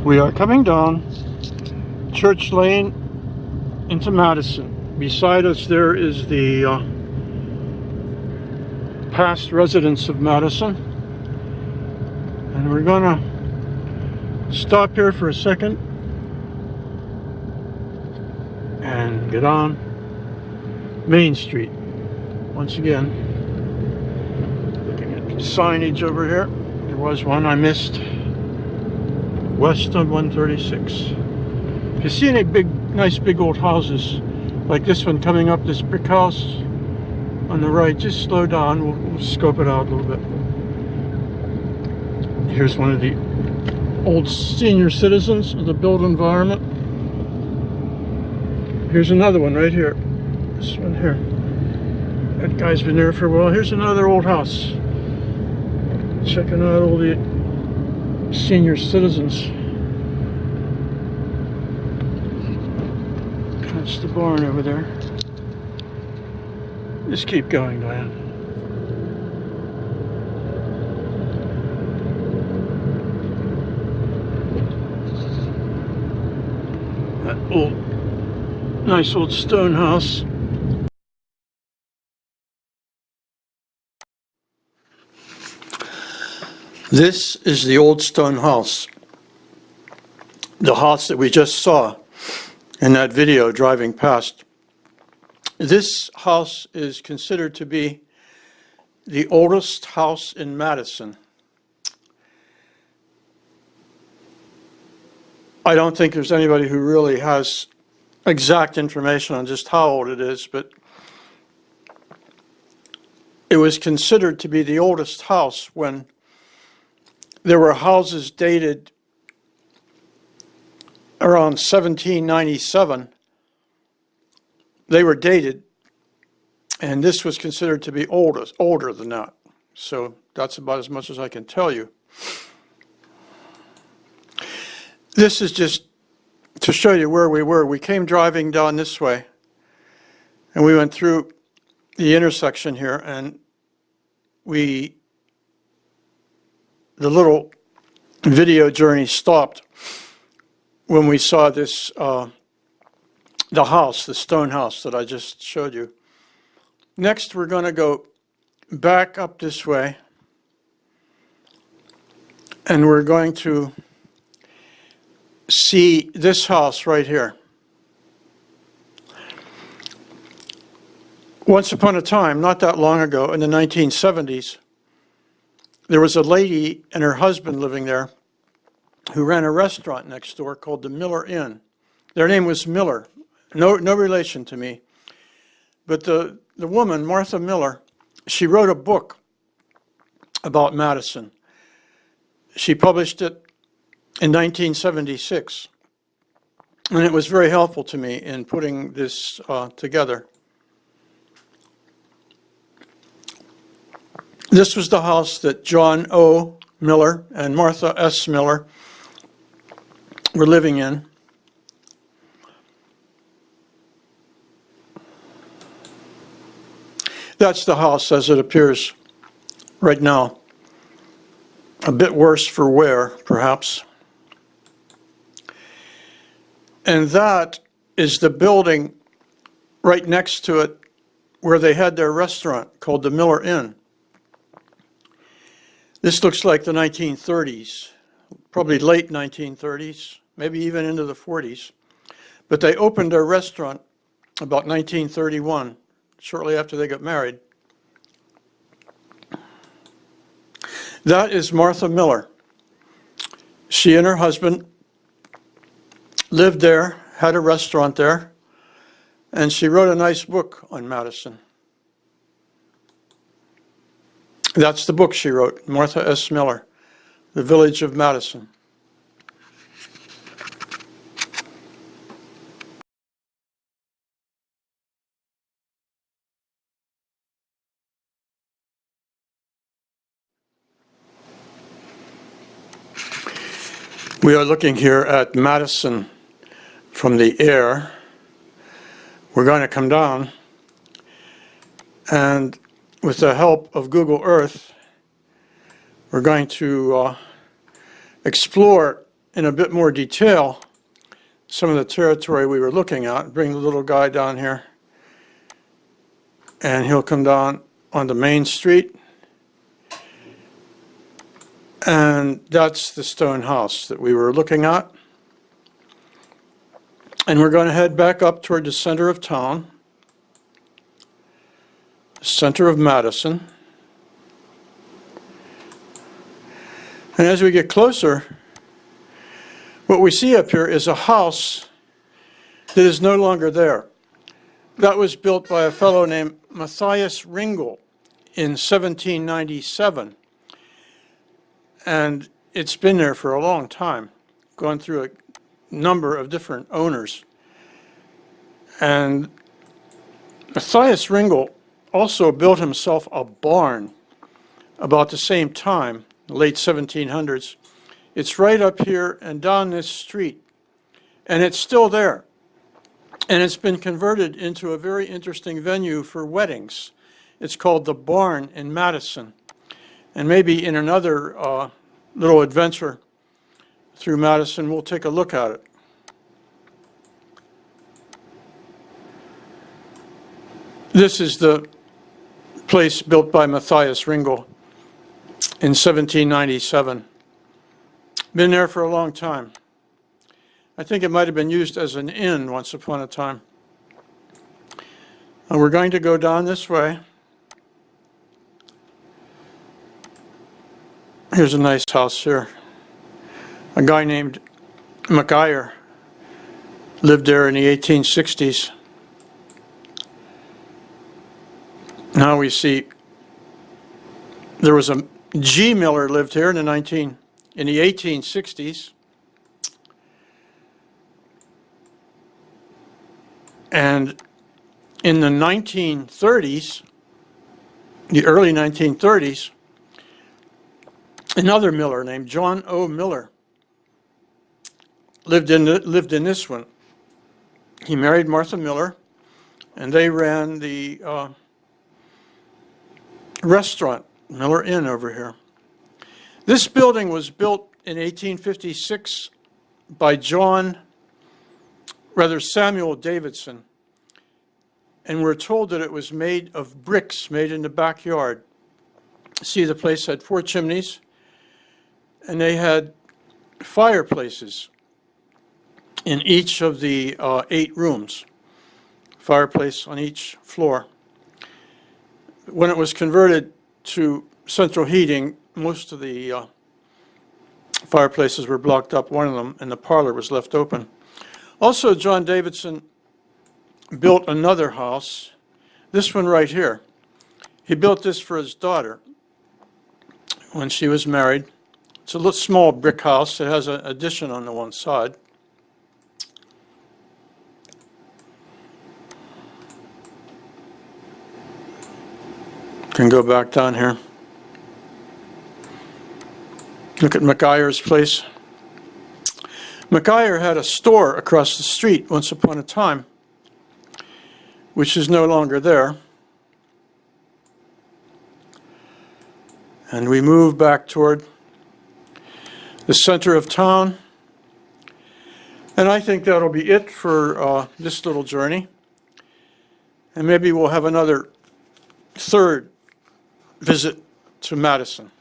We are coming down Church Lane into Madison. Beside us there is the past residence of Madison. And we're gonna stop here for a second and get on Main Street. Once again, looking at signage over here. There was one I missed. West of 136. If you see any nice big old houses like this one coming up, this brick house on the right, just slow down. We'll scope it out a little bit. Here's one of the old senior citizens of the built environment. Here's another one right here. This one here. That guy's been there for a while. Here's another old house. Checking out all the senior citizens. That's the barn over there. Just keep going, Diane. That nice old stone house. This is the old stone house. The house that we just saw in that video driving past. This house is considered to be the oldest house in Madison. I don't think there's anybody who really has exact information on just how old it is, but it was considered to be the oldest house when there were houses dated around 1797. They were dated, and this was considered to be older than that. So that's about as much as I can tell you. This is just to show you where we were. We came driving down this way, and we went through the intersection here, and the little video journey stopped when we saw this, the house, the stone house that I just showed you. Next, we're going to go back up this way, and we're going to see this house right here. Once upon a time, not that long ago, in the 1970s, there was a lady and her husband living there who ran a restaurant next door called the Miller Inn. Their name was Miller, no relation to me. But the woman, Martha Miller, she wrote a book about Madison. She published it in 1976, and it was very helpful to me in putting this together. This was the house that John O. Miller and Martha S. Miller were living in. That's the house as it appears right now. A bit worse for wear, perhaps. And that is the building right next to it where they had their restaurant called the Miller Inn. This looks like the 1930s, probably late 1930s, maybe even into the 40s. But they opened their restaurant about 1931, shortly after they got married. That is Martha Miller. She and her husband lived there, had a restaurant there, and she wrote a nice book on Madison. That's the book she wrote, Martha S. Miller, The Village of Madison. We are looking here at Madison from the air. We're going to come down, and with the help of Google Earth, we're going to explore in a bit more detail some of the territory we were looking at. Bring the little guy down here, and he'll come down onto Main Street. And that's the stone house that we were looking at. And we're going to head back up toward the center of town, the center of Madison. And as we get closer, what we see up here is a house that is no longer there. That was built by a fellow named Matthias Ringel in 1797. And it's been there for a long time, gone through a number of different owners. And Matthias Ringel also built himself a barn about the same time, the late 1700s. It's right up here and down this street, and it's still there. And it's been converted into a very interesting venue for weddings. It's called the Barn in Madison. And maybe in another little adventure through Madison, we'll take a look at it. This is the place built by Matthias Ringel in 1797. Been there for a long time. I think it might have been used as an inn once upon a time. And we're going to go down this way. Here's a nice house here. A guy named McGuire lived there in the 1860s. Now we see there was a G. Miller lived here in the 1860s. And in the 1930s, the early 1930s, another Miller named John O. Miller lived in this one. He married Martha Miller, and they ran the restaurant, Miller Inn, over here. This building was built in 1856 by Samuel Davidson, and we're told that it was made of bricks made in the backyard. See, the place had 4 chimneys, and they had fireplaces in each of the 8 rooms, fireplace on each floor. When it was converted to central heating, most of the fireplaces were blocked up, one of them, and the parlor was left open. Also, John Davidson built another house, this one right here. He built this for his daughter when she was married. It's a little small brick house. It has an addition on the one side. Can go back down here. Look at McGuire's place. McGuire had a store across the street once upon a time, which is no longer there. And we move back toward the center of town. And I think that'll be it for this little journey. And maybe we'll have another third visit to Madison.